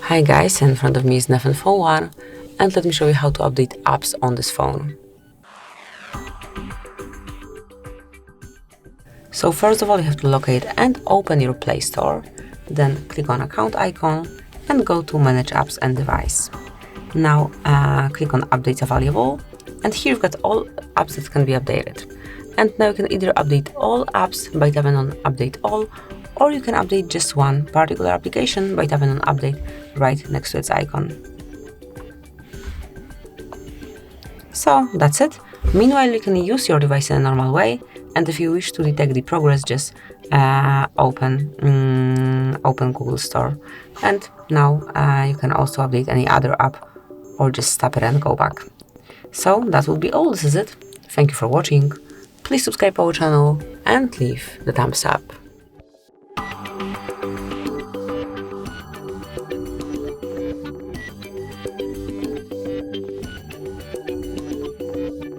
Hi guys, in front of me is Nephen Phone 1 and let me show you how to update apps on this phone. So first of all, you have to locate and open your Play Store, then click on account icon and go to manage apps and device. Now click on updates available, and here you've got all apps that can be updated. And now you can either update all apps by tapping on update all, or you can update just one particular application by tapping on update right next to its icon. So that's it. Meanwhile, you can use your device in a normal way, and if you wish to detect the progress, just open Google Store. And now you can also update any other app or just stop it and go back. So that will be all. This is it. Thank you for watching. Please subscribe our channel and leave the thumbs up.